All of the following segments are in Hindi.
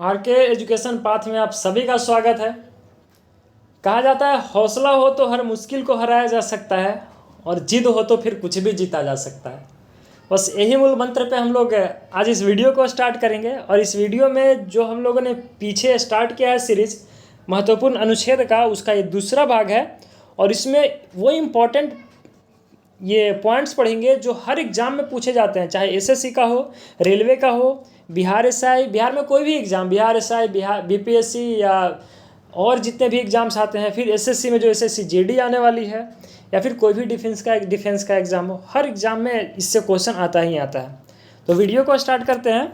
आरके एजुकेशन पाथ में आप सभी का स्वागत है। कहा जाता है हौसला हो तो हर मुश्किल को हराया जा सकता है और जिद हो तो फिर कुछ भी जीता जा सकता है। बस यही मूल मंत्र पे हम लोग आज इस वीडियो को स्टार्ट करेंगे। और इस वीडियो में जो हम लोगों ने पीछे स्टार्ट किया है सीरीज महत्वपूर्ण अनुच्छेद का, उसका ये दूसरा भाग है। और इसमें वो इम्पोर्टेंट ये पॉइंट्स पढ़ेंगे जो हर एग्ज़ाम में पूछे जाते हैं, चाहे एसएससी का हो, रेलवे का हो, बिहार एसआई, बिहार में कोई भी exam, Bihar SI, Bihar BPSC या और जितने भी एग्ज़ाम्स आते हैं, फिर एसएससी में जो एसएससी जेडी आने वाली है, या फिर कोई भी डिफेंस का एग्ज़ाम हो, हर एग्ज़ाम में इससे क्वेश्चन आता ही आता है। तो वीडियो को स्टार्ट करते हैं।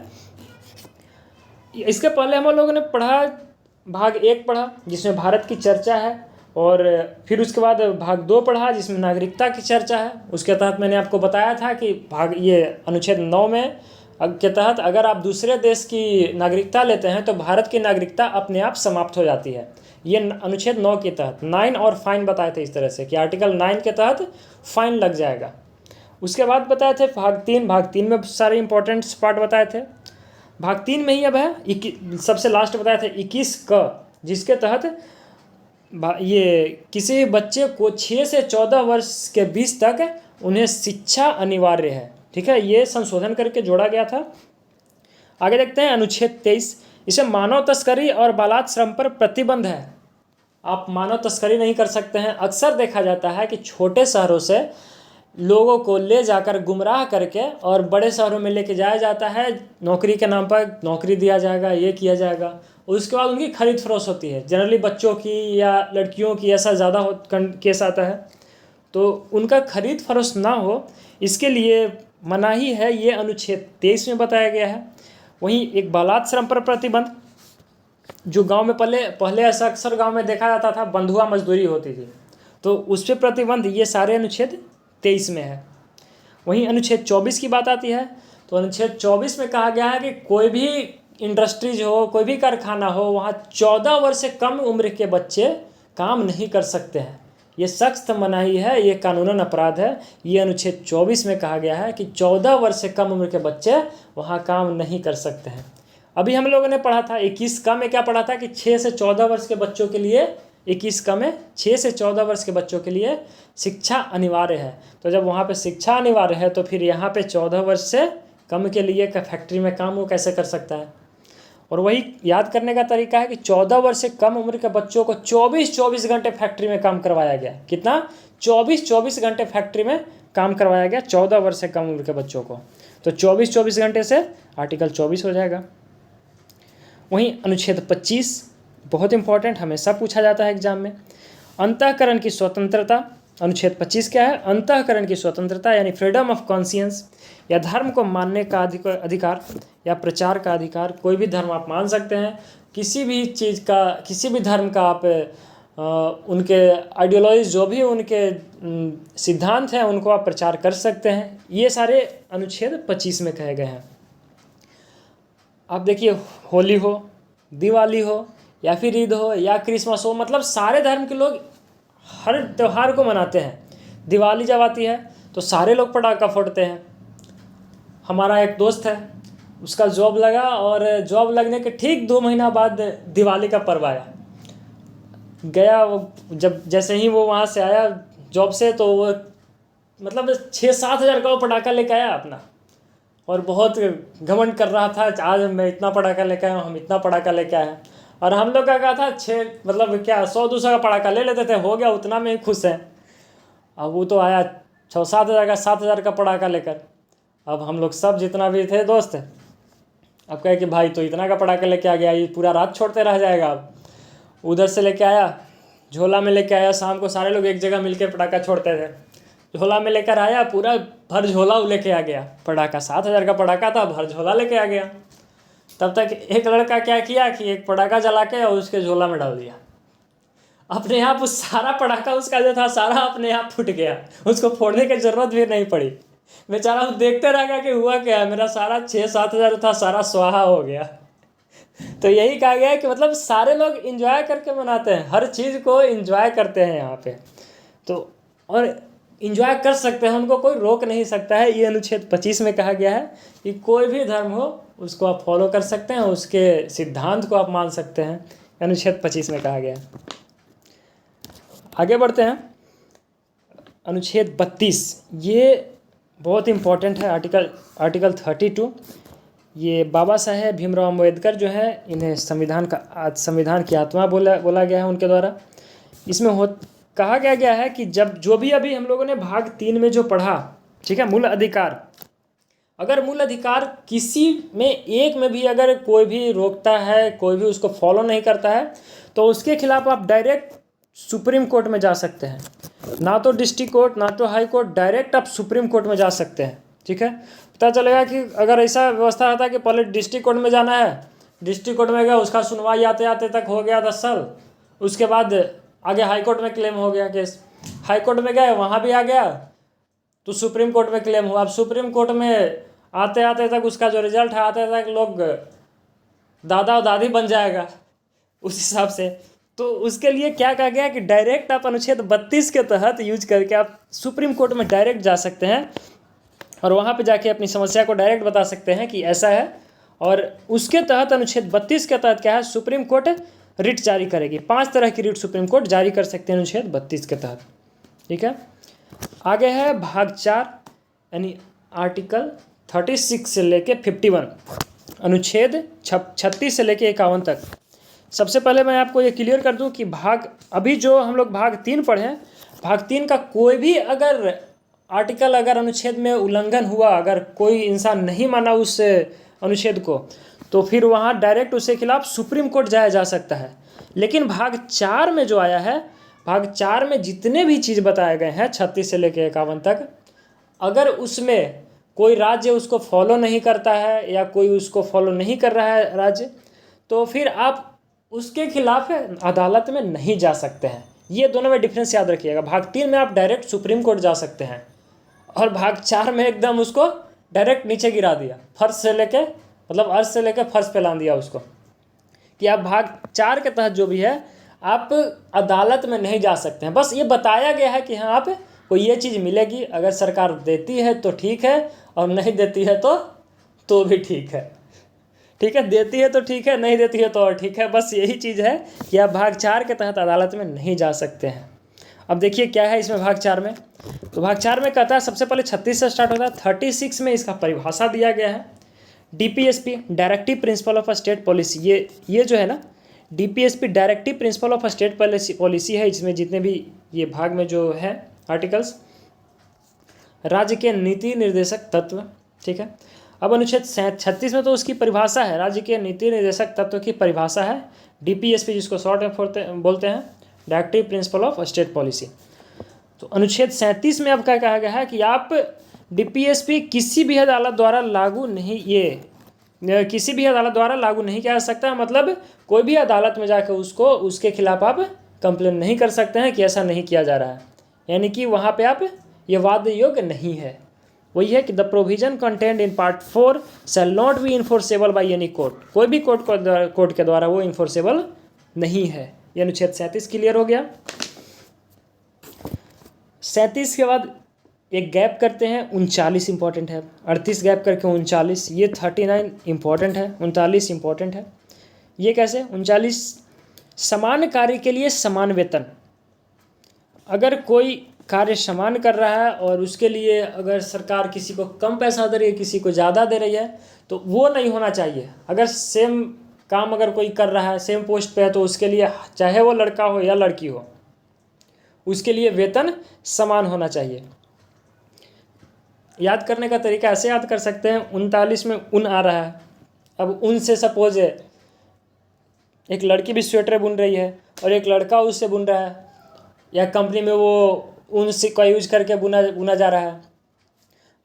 इसके पहले हम लोगों ने पढ़ा भाग 1 पढ़ा जिसमें भारत की चर्चा है, और फिर उसके बाद भाग 2 पढ़ा जिसमें नागरिकता की चर्चा है। उसके तहत मैंने आपको बताया था कि ये अनुच्छेद 9 में के तहत अगर आप दूसरे देश की नागरिकता लेते हैं तो भारत की नागरिकता अपने आप समाप्त हो जाती है। ये अनुच्छेद 9 के तहत 9 और फाइन बताए थे इस तरह से कि आर्टिकल 9 के तहत फाइन लग जाएगा। उसके बाद बताए थे भाग 3 में सारे इंपॉर्टेंट पार्ट बताए थे। भाग 3 में ही अब है सबसे लास्ट बताए थे 21 क, जिसके तहत ये किसी बच्चे को 6 से 14 वर्ष के बीच तक उन्हें शिक्षा अनिवार्य है। ठीक है, ये संशोधन करके जोड़ा गया था। आगे देखते हैं अनुच्छेद 23। इसे मानव तस्करी और बालात श्रम पर प्रतिबंध है। आप मानव तस्करी नहीं कर सकते हैं। अक्सर देखा जाता है कि छोटे शहरों से लोगों को ले जाकर गुमराह करके और बड़े शहरों में लेके जाया जाता है, नौकरी के नाम पर नौकरी दिया जाएगा, ये किया जाएगा। उसके बाद उनकी खरीद फरोख्त होती है, जनरली बच्चों की या लड़कियों की, ऐसा ज़्यादा केस आता है। तो उनका खरीद फरोख्त ना हो इसके लिए मनाही है, ये अनुच्छेद 23 में बताया गया है। वहीं एक बालात श्रम पर प्रतिबंध, जो गांव में पहले ऐसा अक्सर गांव में देखा जाता था, बंधुआ मजदूरी होती थी, तो उस पर प्रतिबंध, ये सारे अनुच्छेद 23 में है। वहीं अनुच्छेद 24 की बात आती है तो अनुच्छेद 24 में कहा गया है कि कोई भी इंडस्ट्रीज हो, कोई भी कारखाना हो, वहाँ 14 वर्ष से कम उम्र के बच्चे काम नहीं कर सकते हैं। ये सख्त मनाही है, ये कानूनन अपराध है। ये अनुच्छेद 24 में कहा गया है कि 14 वर्ष से कम उम्र के बच्चे वहाँ काम नहीं कर सकते हैं। अभी हम लोगों ने पढ़ा था 21 का में क्या पढ़ा था कि 6 से 14 वर्ष के बच्चों के लिए, 21 का में 6 से 14 वर्ष के बच्चों के लिए शिक्षा अनिवार्य है। तो जब वहाँ पे शिक्षा अनिवार्य है तो फिर यहाँ पे 14 वर्ष से कम के लिए फैक्ट्री में काम वो कैसे कर सकता है। और वही याद करने का तरीका है कि 14 वर्ष से कम उम्र के बच्चों को 24 घंटे फैक्ट्री में काम करवाया गया। कितना? 24 घंटे फैक्ट्री में काम करवाया गया 14 वर्ष से कम उम्र के बच्चों को। तो 24 घंटे से आर्टिकल 24 हो जाएगा। वहीं अनुच्छेद 25 बहुत इंपॉर्टेंट, हमेशा पूछा जाता है एग्जाम में। अंतःकरण की स्वतंत्रता, अनुच्छेद 25 क्या है? अंतःकरण की स्वतंत्रता यानी फ्रीडम ऑफ कॉन्शियंस, या धर्म को मानने का अधिकार या प्रचार का अधिकार। कोई भी धर्म आप मान सकते हैं, किसी भी चीज़ का, किसी भी धर्म का आप उनके आइडियोलॉजी, जो भी उनके सिद्धांत हैं, उनको आप प्रचार कर सकते हैं। ये सारे अनुच्छेद 25 में कहे गए हैं। आप देखिए, होली हो, दिवाली हो, या फिर ईद हो, या क्रिसमस हो, मतलब सारे धर्म के लोग हर त्यौहार को मनाते हैं। दिवाली जब आती है तो सारे लोग पटाखा फोड़ते हैं। हमारा एक दोस्त है, उसका जॉब लगा, और जॉब लगने के ठीक 2 महीना बाद दिवाली का पर्व आया। गया वो, जब जैसे ही वो वहाँ से आया जॉब से, तो वो मतलब 6-7 हज़ार का वो पटाखा लेके आया अपना, और बहुत घमंड कर रहा था, आज मैं इतना पटाखा लेके आया हूँ, हम इतना पटाखा लेके आए हैं। और हम लोग का था 100-200 का पटाखा ले लेते थे, हो गया, उतना में ही खुश हैं। अब वो तो आया 6-7 हज़ार का, 7 हज़ार का पटाखा लेकर। अब हम लोग सब जितना भी थे दोस्त, अब कहे कि भाई तो इतना का पटाखा लेके आ गया, ये पूरा रात छोड़ते रह जाएगा। अब उधर से लेके आया, झोला में लेके आया, शाम को सारे लोग एक जगह मिलकर पटाखा छोड़ते थे। झोला में लेकर आया, पूरा भर झोला लेके आ गया पटाखा। 7 हज़ार का पटाखा था, भर झोला लेके आ गया। तब तक एक लड़का क्या किया कि एक पटाखा जला के और उसके झोला में डाल दिया। अपने आप उस सारा पटाखा उसका जो था सारा अपने आप फूट गया, उसको फोड़ने की ज़रूरत भी नहीं पड़ी। बेचारा वो देखते रह गया कि हुआ क्या है, मेरा सारा 6-7 हज़ार था सारा स्वाहा हो गया। तो यही कहा गया है कि मतलब सारे लोग इंजॉय करके मनाते हैं, हर चीज़ को इंजॉय करते हैं यहाँ पे। तो और इंजॉय कर सकते हैं, उनको कोई रोक नहीं सकता है। ये अनुच्छेद 25 में कहा गया है कि कोई भी धर्म हो, उसको आप फॉलो कर सकते हैं, उसके सिद्धांत को आप मान सकते हैं, अनुच्छेद 25 में कहा गया है। आगे बढ़ते हैं, अनुच्छेद 32, ये बहुत इम्पोर्टेंट है। आर्टिकल 32, ये बाबा साहेब भीमराव अम्बेडकर जो है, इन्हें संविधान की आत्मा बोला गया है उनके द्वारा। इसमें कहा गया है कि जब जो भी अभी हम लोगों ने भाग 3 में जो पढ़ा, ठीक है, मूल अधिकार, अगर मूल अधिकार किसी में एक में भी अगर कोई भी रोकता है, कोई भी उसको फॉलो नहीं करता है, तो उसके खिलाफ आप डायरेक्ट सुप्रीम कोर्ट में जा सकते हैं। ना तो डिस्ट्रिक्ट कोर्ट, ना तो हाई कोर्ट, डायरेक्ट आप सुप्रीम कोर्ट में जा सकते हैं। ठीक है, पता चलेगा कि अगर ऐसा व्यवस्था रहता कि पहले डिस्ट्रिक्ट कोर्ट में जाना है, डिस्ट्रिक्ट कोर्ट में गया, उसका सुनवाई आते आते तक हो गया 10 साल, उसके बाद आगे हाई कोर्ट में क्लेम हो गया केस, हाई कोर्ट में गए, वहाँ भी आ गया तो सुप्रीम कोर्ट में क्लेम हुआ। अब सुप्रीम कोर्ट में आते आते तक उसका जो रिजल्ट है, आते तक लोग दादा और दादी बन जाएगा उस हिसाब से। तो उसके लिए क्या कहा गया कि डायरेक्ट आप अनुच्छेद 32 के तहत यूज करके आप सुप्रीम कोर्ट में डायरेक्ट जा सकते हैं और वहाँ पे जाके अपनी समस्या को डायरेक्ट बता सकते हैं कि ऐसा है। और उसके तहत अनुच्छेद 32 के तहत क्या है, सुप्रीम कोर्ट रिट जारी करेगी। 5 तरह की रिट सुप्रीम कोर्ट जारी कर सकते हैं अनुच्छेद 32 के तहत। ठीक है, आगे है भाग 4 यानी आर्टिकल 36 से लेके 51, अनुच्छेद 36 से लेके 51 तक। सबसे पहले मैं आपको ये क्लियर कर दूं कि अभी जो हम लोग भाग 3 पढ़े हैं, भाग 3 का कोई भी अगर आर्टिकल, अगर अनुच्छेद में उल्लंघन हुआ, अगर कोई इंसान नहीं माना उस अनुच्छेद को, तो फिर वहाँ डायरेक्ट उसके खिलाफ सुप्रीम कोर्ट जाया जा सकता है। लेकिन भाग 4 में जो आया है, भाग 4 में जितने भी चीज़ बताए गए हैं 36 से लेकर 51 तक, अगर उसमें कोई राज्य उसको फॉलो नहीं करता है या कोई उसको फॉलो नहीं कर रहा है राज्य, तो फिर आप उसके खिलाफ अदालत में नहीं जा सकते हैं। ये दोनों में डिफरेंस याद रखिएगा। भाग 3 में आप डायरेक्ट सुप्रीम कोर्ट जा सकते हैं और भाग 4 में एकदम उसको डायरेक्ट नीचे गिरा दिया, फर्श से लेके, मतलब अर्श से लेके फर्श पे ला दिया उसको, कि आप भाग 4 के तहत जो भी है आप अदालत में नहीं जा सकते हैं। बस ये बताया गया है कि हाँ, आप को ये चीज़ मिलेगी, अगर सरकार देती है तो ठीक है और नहीं देती है तो भी ठीक है। ठीक है, देती है तो ठीक है, नहीं देती है तो और ठीक है। बस यही चीज़ है कि आप भाग 4 के तहत अदालत में नहीं जा सकते हैं। अब देखिए क्या है इसमें भाग 4 में। तो भाग 4 में कहता है, सबसे पहले 36 से स्टार्ट होता है। 36 में इसका परिभाषा दिया गया है। DPSP, directive principle of state policy, ये जो है ना, DPSP directive principle of state policy है। इसमें जितने भी ये भाग में जो है आर्टिकल्स, राज्य के नीति निर्देशक तत्व। ठीक है, अब अनुच्छेद 36 में तो उसकी परिभाषा है, राज्य के नीति निर्देशक तत्व की परिभाषा है, DPSP जिसको शॉर्ट में बोलते हैं, directive principle of state policy. तो अनुच्छेद 37 में अब क्या कहा गया है कि आप DPSP किसी भी अदालत द्वारा लागू नहीं किया जा सकता। मतलब कोई भी अदालत में जाकर उसके खिलाफ आप कंप्लेन नहीं कर सकते हैं कि ऐसा नहीं किया जा रहा है, यानी कि वहाँ पे आप ये वाद योग्य नहीं है। वही है कि the provision content in part 4 shall not be enforceable by any court, कोई भी कोर्ट के द्वारा वो इन्फोर्सेबल नहीं है। ये अनुच्छेद 37 क्लियर हो गया। 37 के बाद एक गैप करते हैं, 39 इंपॉर्टेंट है। 38 गैप करके 39, ये 39 इंपॉर्टेंट है, 39 इंपॉर्टेंट है। ये कैसे? 39, समान कार्य के लिए समान वेतन। अगर कोई कार्य समान कर रहा है और उसके लिए अगर सरकार किसी को कम पैसा दे रही है, किसी को ज़्यादा दे रही है, तो वो नहीं होना चाहिए। अगर सेम काम अगर कोई कर रहा है, सेम पोस्ट पे है, तो उसके लिए चाहे वो लड़का हो या लड़की हो, उसके लिए वेतन समान होना चाहिए। याद करने का तरीका ऐसे याद कर सकते हैं, 39 में ऊन आ रहा है। अब ऊन से सपोज एक लड़की भी स्वेटर बुन रही है और एक लड़का उससे बुन रहा है, या कंपनी में वो ऊन से का यूज करके बुना जा रहा है।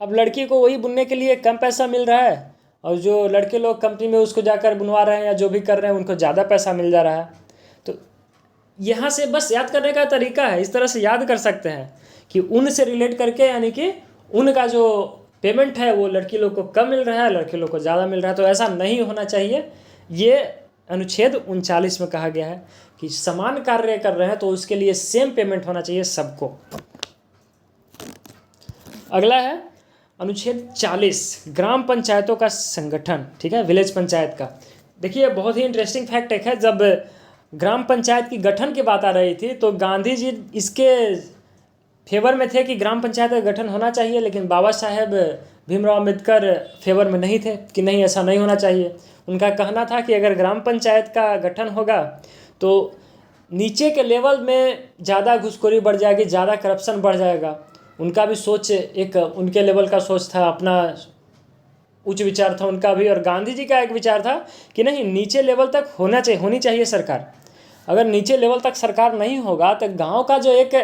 अब लड़की को वही बुनने के लिए कम पैसा मिल रहा है और जो लड़के लोग कंपनी में उसको जाकर बुनवा रहे हैं या जो भी कर रहे हैं उनको ज़्यादा पैसा मिल जा रहा है। तो यहाँ से बस याद करने का तरीका है, इस तरह से याद कर सकते हैं कि ऊन से रिलेट करके, यानी कि ऊन का जो पेमेंट है वो लड़की लोग को कम मिल रहा है, लड़के लोग को ज़्यादा मिल रहा है। तो ऐसा नहीं होना चाहिए। ये अनुच्छेद 39 में कहा गया है कि समान कार्य कर रहे हैं तो उसके लिए सेम पेमेंट होना चाहिए सबको। अगला है अनुच्छेद 40 ग्राम पंचायतों का संगठन, ठीक है, विलेज पंचायत का। देखिए बहुत ही इंटरेस्टिंग फैक्ट एक है, जब ग्राम पंचायत की गठन की बात आ रही थी तो गांधी जी इसके फेवर में थे कि ग्राम पंचायत का गठन होना चाहिए, लेकिन बाबा साहेब भीमराव अम्बेडकर फेवर में नहीं थे कि नहीं ऐसा नहीं होना चाहिए। उनका कहना था कि अगर ग्राम पंचायत का गठन होगा तो नीचे के लेवल में ज़्यादा घूसखोरी बढ़ जाएगी, ज़्यादा करप्शन बढ़ जाएगा। उनका भी सोच एक उनके लेवल का सोच था, अपना उच्च विचार था उनका भी। और गांधी जी का एक विचार था कि नहीं, नीचे लेवल तक होनी चाहिए सरकार। अगर नीचे लेवल तक सरकार नहीं होगा तो गांव का जो एक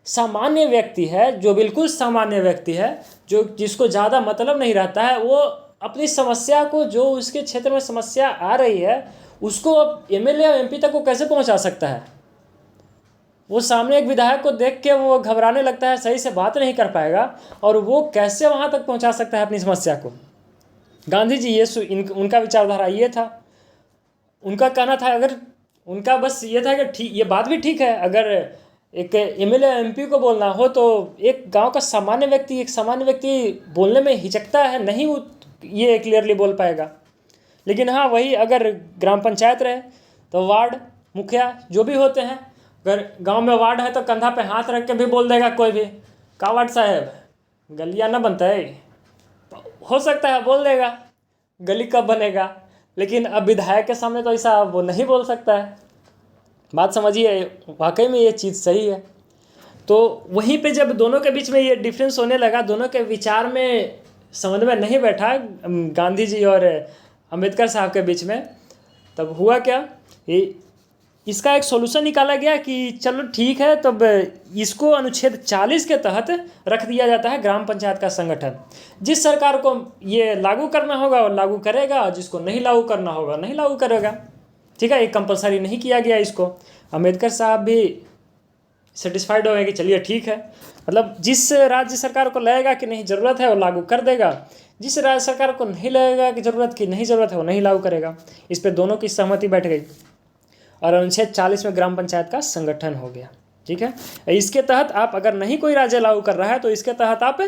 सामान्य व्यक्ति है, जो बिल्कुल सामान्य व्यक्ति है, जो जिसको ज़्यादा मतलब नहीं रहता है, वो अपनी समस्या को, जो उसके क्षेत्र में समस्या आ रही है, उसको अब एमएलए और एमपी तक को कैसे पहुंचा सकता है। वो सामने एक विधायक को देख के वो घबराने लगता है, सही से बात नहीं कर पाएगा, और वो कैसे वहाँ तक पहुँचा सकता है अपनी समस्या को। गांधी जी उनका विचारधारा ये था। उनका कहना था, अगर उनका बस ये था कि ठीक, ये बात भी ठीक है, अगर एक एमएलए एमपी को बोलना हो तो एक गांव का सामान्य व्यक्ति बोलने में हिचकता है, नहीं वो ये क्लियरली बोल पाएगा। लेकिन हाँ, वही अगर ग्राम पंचायत रहे तो वार्ड मुखिया जो भी होते हैं, अगर गांव में वार्ड है तो कंधा पे हाथ रख के भी बोल देगा कोई भी, का वार्ड साहब गलियाँ ना बनता है, हो सकता है बोल देगा, गली कब बनेगा। लेकिन अब विधायक के सामने तो ऐसा वो नहीं बोल सकता है। बात समझिए, वाकई में ये चीज़ सही है। तो वहीं पे जब दोनों के बीच में ये डिफरेंस होने लगा, दोनों के विचार में समन्वय नहीं बैठा गांधी जी और अंबेडकर साहब के बीच में, तब हुआ क्या, इसका एक सॉल्यूशन निकाला गया कि चलो ठीक है, तब इसको अनुच्छेद 40 के तहत रख दिया जाता है ग्राम पंचायत का संगठन। जिस सरकार को ये लागू करना होगा वो लागू करेगा, जिसको नहीं लागू करना होगा नहीं लागू करेगा, ठीक है। ये कंपलसरी नहीं किया गया इसको। अंबेडकर साहब भी सेटिस्फाइड हो गए कि चलिए ठीक है, मतलब जिस राज्य सरकार को लगेगा कि नहीं ज़रूरत है वो लागू कर देगा, जिस राज्य सरकार को नहीं लगेगा कि ज़रूरत है वो नहीं लागू करेगा। इस पर दोनों की सहमति बैठ गई और अनुच्छेद 40 में ग्राम पंचायत का संगठन हो गया, ठीक है। इसके तहत आप अगर नहीं कोई राज्य लागू कर रहा है तो इसके तहत आप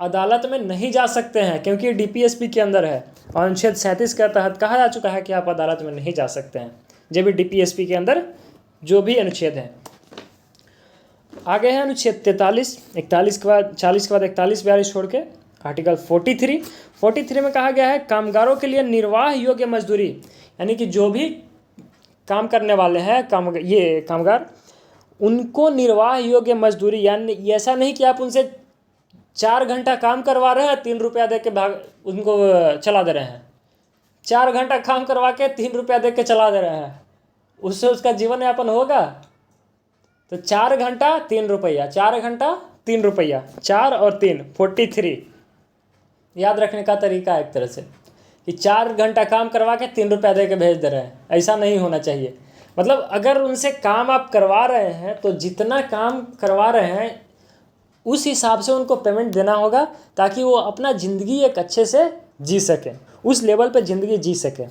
अदालत में नहीं जा सकते हैं, क्योंकि डीपीएसपी के अंदर है। और अनुच्छेद 37 के तहत कहा जा चुका है कि आप अदालत में नहीं जा सकते हैं, जब भी डीपीएसपी के अंदर जो भी अनुच्छेद है। आगे है अनुच्छेद 43, 41 के बाद 40 के बाद 41 42 छोड़ के आर्टिकल 43 में कहा गया है कामगारों के लिए निर्वाह योग्य मजदूरी, यानी कि जो भी काम करने वाले हैं कामगार, उनको निर्वाह योग्य मजदूरी, यानी ऐसा नहीं कि आप उनसे 4 घंटा काम करवा रहे हैं 3 रुपया दे के उनको चला दे रहे हैं। 4 घंटा काम करवा के 3 रुपया दे के चला दे रहे हैं, उससे उसका जीवन यापन होगा? तो 4 घंटा 3 रुपया, 4 घंटा 3 रुपया, 4 और 3 43 याद रखने का तरीका है एक तरह से, कि 4 घंटा काम करवा के 3 रुपया दे के भेज दे रहे हैं। ऐसा नहीं होना चाहिए। मतलब अगर उनसे काम आप करवा रहे हैं तो जितना काम करवा रहे हैं उस हिसाब से उनको पेमेंट देना होगा, ताकि वो अपना ज़िंदगी एक अच्छे से जी सकें, उस लेवल पे ज़िंदगी जी सकें।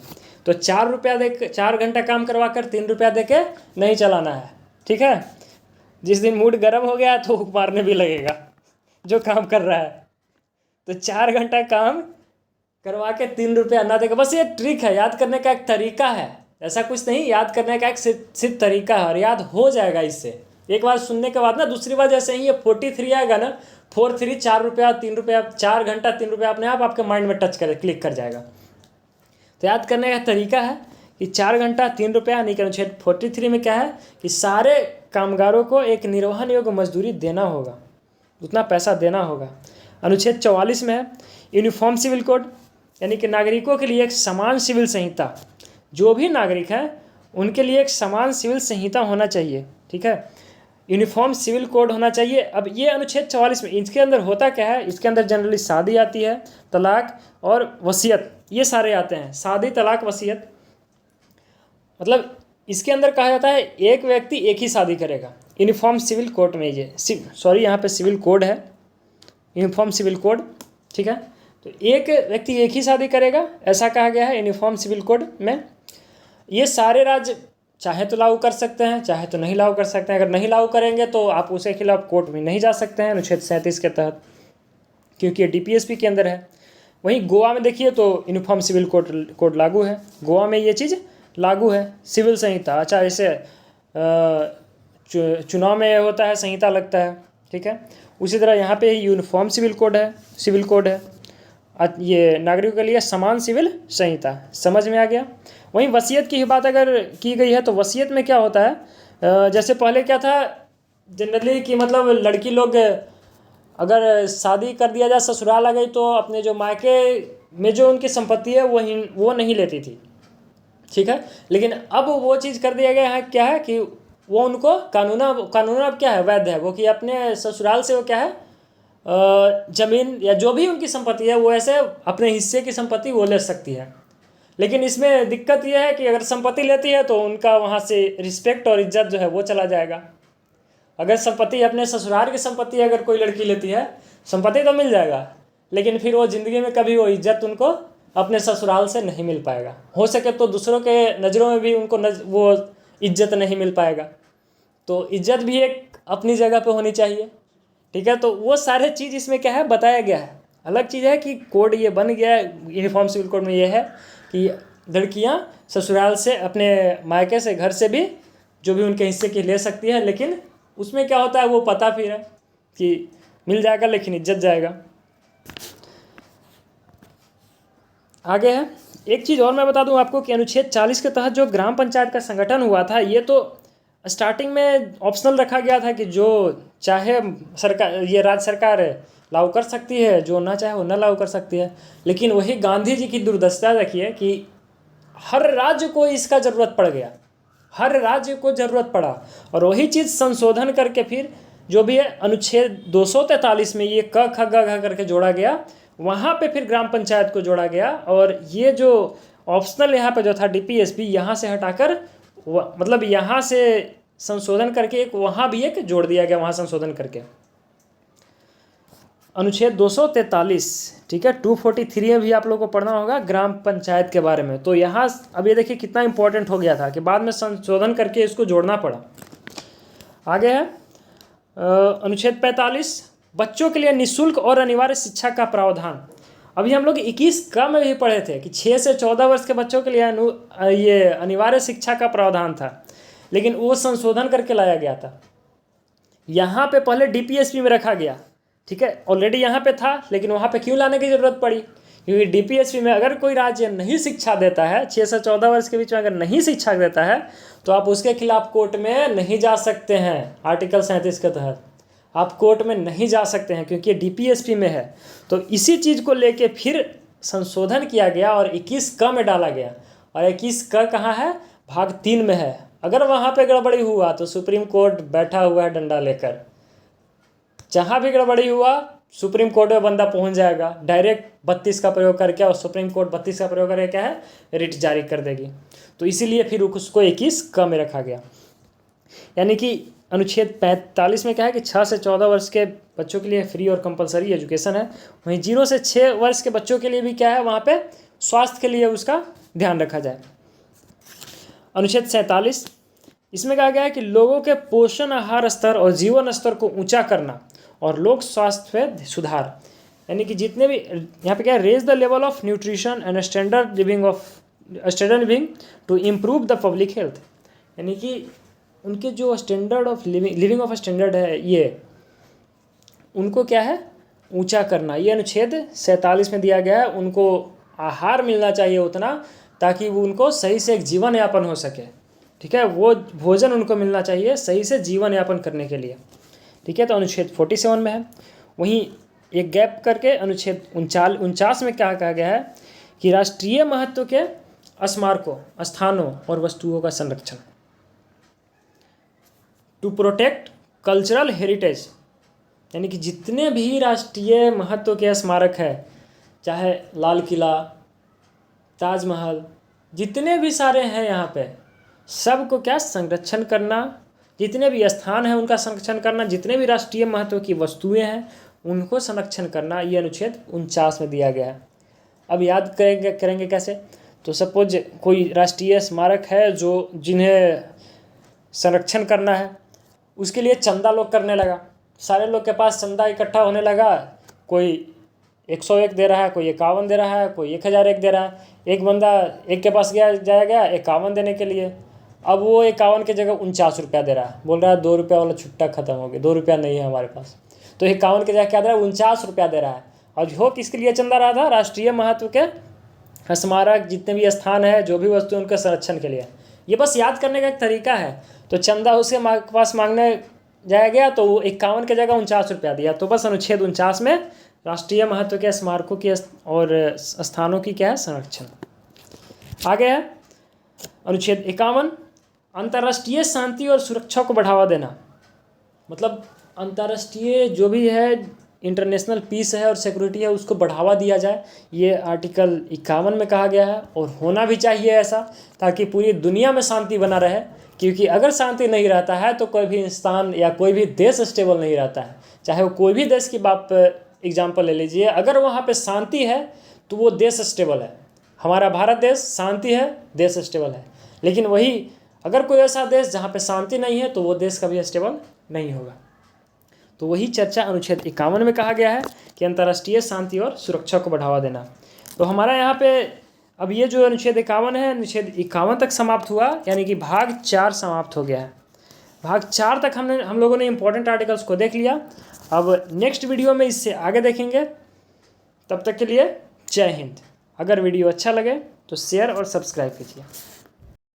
तो 4 रुपया दे के 4 घंटा काम करवा कर 3 रुपया दे के नहीं चलाना है, ठीक है। जिस दिन मूड गर्म हो गया तो मारने भी लगेगा जो काम कर रहा है। तो 4 घंटा काम करवा के 3 रुपया ना देगा। बस ये ट्रिक है, याद करने का एक तरीका है, ऐसा कुछ नहीं, याद करने का एक सिर्फ तरीका है और याद हो जाएगा इससे। एक बार सुनने के बाद ना दूसरी बार जैसे ही ये 43 आएगा ना, 43 4 रुपया 3 रुपया, 4 घंटा 3 रुपया, अपने आप आपके माइंड में क्लिक कर जाएगा। तो याद करने का तरीका है कि 4 घंटा 3 रुपया, यानी कि अनुच्छेद 43 में क्या है कि सारे कामगारों को एक निर्वहन योग्य मजदूरी देना होगा, उतना पैसा देना होगा। अनुच्छेद 44 में है यूनिफॉर्म सिविल कोड, यानी कि नागरिकों के लिए एक समान सिविल संहिता, जो भी नागरिक हैं उनके लिए एक समान सिविल संहिता होना चाहिए, ठीक है। यूनिफॉर्म सिविल कोड होना चाहिए। अब ये अनुच्छेद 44 में इसके अंदर होता क्या है, इसके अंदर जनरली शादी आती है, तलाक और वसीयत, ये सारे आते हैं। शादी, तलाक, वसीयत, मतलब इसके अंदर कहा जाता है एक व्यक्ति एक ही शादी करेगा। यूनिफॉर्म सिविल कोड में यहाँ पे सिविल कोड है, यूनिफॉर्म सिविल कोड, ठीक है। तो एक व्यक्ति एक ही शादी करेगा, ऐसा कहा गया है यूनिफॉर्म सिविल कोड में। ये सारे राज्य चाहे तो लागू कर सकते हैं, चाहे तो नहीं लागू कर सकते हैं। अगर नहीं लागू करेंगे तो आप उसके खिलाफ कोर्ट में नहीं जा सकते हैं अनुच्छेद 37 के तहत, क्योंकि ये डीपीएसपी के अंदर है। वहीं गोवा में देखिए तो यूनिफॉर्म सिविल कोड लागू है, गोवा में ये चीज़ लागू है, सिविल संहिता। अच्छा, ऐसे चुनाव में होता है संहिता लगता है, ठीक है। उसी तरह यहाँ पे यूनिफॉर्म सिविल कोड है। ये नागरिकों के लिए समान सिविल संहिता, समझ में आ गया। वहीं वसीयत की बात अगर की गई है तो वसीयत में क्या होता है, जैसे पहले क्या था जनरली कि मतलब लड़की लोग अगर शादी कर दिया जाए, ससुराल आ गई तो अपने जो मायके में जो उनकी संपत्ति है वो नहीं लेती थी, ठीक है। लेकिन अब वो चीज़ कर दिया गया है, क्या है कि वो उनको कानून अब क्या है, वैध है वो, कि अपने ससुराल से वो क्या है जमीन या जो भी उनकी संपत्ति है वो ऐसे अपने हिस्से की संपत्ति वो ले सकती है। लेकिन इसमें दिक्कत यह है कि अगर संपत्ति लेती है तो उनका वहाँ से रिस्पेक्ट और इज्जत जो है वो चला जाएगा। अगर संपत्ति अपने ससुराल की संपत्ति अगर कोई लड़की लेती है, संपत्ति तो मिल जाएगा, लेकिन फिर वो ज़िंदगी में कभी वो इज्जत उनको अपने ससुराल से नहीं मिल पाएगा। हो सके तो दूसरों के नज़रों में भी उनको वो इज्जत नहीं मिल पाएगा। तो इज्जत भी एक अपनी जगह पे होनी चाहिए, ठीक है। तो वो सारे चीज़ इसमें क्या है बताया गया है। अलग चीज़ है कि कोड ये बन गया है, यूनिफॉर्म सिविल कोड में ये है कि लड़कियां ससुराल से, अपने मायके से, घर से भी जो भी उनके हिस्से की ले सकती है। लेकिन उसमें क्या होता है वो पता फिर है कि मिल जाएगा लेकिन इज्जत जाएगा। आगे है एक चीज़ और मैं बता दूं आपको कि अनुच्छेद 40 के तहत जो ग्राम पंचायत का संगठन हुआ था, ये तो स्टार्टिंग में ऑप्शनल रखा गया था कि जो चाहे सरकार, ये राज्य सरकार लागू कर सकती है, जो ना चाहे वो ना लागू कर सकती है। लेकिन वही गांधी जी की दुर्दशा देखिए कि हर राज्य को इसका ज़रूरत पड़ गया, हर राज्य को ज़रूरत पड़ा, और वही चीज़ संशोधन करके फिर जो भी है अनुच्छेद 243 में ये क ख ग घ करके जोड़ा गया, वहाँ पे फिर ग्राम पंचायत को जोड़ा गया। और ये जो ऑप्शनल यहाँ पे जो था डीपीएसपी, यहाँ से हटाकर मतलब यहाँ से संशोधन करके एक वहाँ भी एक जोड़ दिया गया, वहाँ संशोधन करके अनुच्छेद 243, ठीक है। 243 में भी आप लोगों को पढ़ना होगा ग्राम पंचायत के बारे में। तो यहाँ अब ये देखिए कितना इंपॉर्टेंट हो गया था कि बाद में संशोधन करके इसको जोड़ना पड़ा। आगे है अनुच्छेद 45, बच्चों के लिए निःशुल्क और अनिवार्य शिक्षा का प्रावधान। अभी हम लोग 21 का में भी पढ़े थे कि 6 से 14 वर्ष के बच्चों के लिए ये अनिवार्य शिक्षा का प्रावधान था, लेकिन वो संशोधन करके लाया गया था। यहाँ पे पहले डीपीएसपी में रखा गया, ठीक है। ऑलरेडी यहाँ पे था, लेकिन वहाँ पे क्यों लाने की ज़रूरत पड़ी, क्योंकि डीपीएसपी में अगर कोई राज्य नहीं शिक्षा देता है, 6 से 14 वर्ष के बीच में अगर नहीं शिक्षा देता है, तो आप उसके खिलाफ कोर्ट में नहीं जा सकते हैं। आर्टिकल 37 के तहत आप कोर्ट में नहीं जा सकते हैं, क्योंकि डीपीएसपी में है। तो इसी चीज़ को लेके फिर संशोधन किया गया और 21 क में डाला गया। और 21 क कहाँ है, भाग 3 में है। अगर वहाँ पे गड़बड़ी हुआ तो सुप्रीम कोर्ट बैठा हुआ है डंडा लेकर, जहाँ भी गड़बड़ी हुआ सुप्रीम कोर्ट में बंदा पहुँच जाएगा डायरेक्ट 32 का प्रयोग करके, और सुप्रीम कोर्ट 32 का प्रयोग करके क्या है, रिट जारी कर देगी। तो इसीलिए फिर उसको 21 क में रखा गया। यानी कि अनुच्छेद 45 में क्या है कि 6 से 14 वर्ष के बच्चों के लिए फ्री और कंपलसरी एजुकेशन है। वहीं 0 से 6 वर्ष के बच्चों के लिए भी क्या है, वहाँ पे स्वास्थ्य के लिए उसका ध्यान रखा जाए। अनुच्छेद 47, इसमें कहा गया है कि लोगों के पोषण आहार स्तर और जीवन स्तर को ऊंचा करना और लोक स्वास्थ्य में सुधार। यानी कि जितने भी यहाँ पे क्या है, raise the level of nutrition and standard living to improve the public health. यानी कि उनके जो standard of living of standard है, ये उनको क्या है ऊंचा करना। ये अनुच्छेद 47 में दिया गया है। उनको आहार मिलना चाहिए उतना, ताकि वो उनको सही से एक जीवन यापन हो सके, ठीक है। वो भोजन उनको मिलना चाहिए सही से जीवन यापन करने के लिए, ठीक है। तो अनुच्छेद 47 में है। वहीं एक गैप करके अनुच्छेद 49 में क्या कहा गया है कि राष्ट्रीय महत्व के स्मारकों, स्थानों और वस्तुओं का संरक्षण, टू प्रोटेक्ट कल्चरल हेरिटेज। यानी कि जितने भी राष्ट्रीय महत्व के स्मारक है, चाहे लाल किला, ताजमहल, जितने भी सारे हैं यहाँ पे, सबको क्या संरक्षण करना, जितने भी स्थान हैं उनका संरक्षण करना, जितने भी राष्ट्रीय महत्व की वस्तुएं हैं उनको संरक्षण करना, ये अनुच्छेद 49 में दिया गया है। अब याद करेंगे कैसे, तो सपोज कोई राष्ट्रीय स्मारक है जो जिन्हें संरक्षण करना है, उसके लिए चंदा लोग करने लगा, सारे लोग के पास चंदा इकट्ठा होने लगा, कोई 101 दे रहा है, कोई 51 दे रहा है, कोई 1001 दे रहा है। एक बंदा एक के पास जाएगा 51 देने के लिए, अब वो 51 की जगह 49 रुपया दे रहा है, बोल रहा है 2 रुपया वाला छुट्टा खत्म हो गया, 2 रुपया नहीं है हमारे पास। तो 51 की जगह क्या दे रहा है, 49 रुपया दे रहा है। और हो किसके लिए चंदा रहा था, राष्ट्रीय महत्व के स्मारक, जितने भी स्थान है, जो भी वस्तु उनके संरक्षण के लिए। ये बस याद करने का एक तरीका है। तो चंदा उसके पास मांगने जाया गया तो वो 51 की जगह 49 रुपया दिया। तो बस अनुच्छेद 49 में राष्ट्रीय महत्व के स्मारकों की और स्थानों की क्या है, संरक्षण। आगे है अनुच्छेद 51, अंतर्राष्ट्रीय शांति और सुरक्षा को बढ़ावा देना। मतलब अंतर्राष्ट्रीय जो भी है, इंटरनेशनल पीस है और सिक्योरिटी है, उसको बढ़ावा दिया जाए, ये आर्टिकल 51 में कहा गया है। और होना भी चाहिए ऐसा, ताकि पूरी दुनिया में शांति बना रहे। क्योंकि अगर शांति नहीं रहता है तो कोई भी इंसान या कोई भी देश स्टेबल नहीं रहता है। चाहे वो कोई भी देश की बात एग्जाम्पल ले लीजिए, अगर वहाँ पे शांति है तो वो देश स्टेबल है। हमारा भारत देश शांति है, देश स्टेबल है। लेकिन वही अगर कोई ऐसा देश जहाँ पे शांति नहीं है तो वो देश कभी स्टेबल नहीं होगा। तो वही चर्चा अनुच्छेद 51 में कहा गया है कि अंतर्राष्ट्रीय शांति और सुरक्षा को बढ़ावा देना। तो हमारा यहाँ पे अब ये जो अनुच्छेद 51 है, अनुच्छेद 51 तक समाप्त हुआ, यानी कि भाग 4 समाप्त हो गया है। भाग 4 तक हम लोगों ने इंपॉर्टेंट आर्टिकल्स को देख लिया। अब नेक्स्ट वीडियो में इससे आगे देखेंगे। तब तक के लिए जय हिंद। अगर वीडियो अच्छा लगे तो शेयर और सब्सक्राइब कीजिए।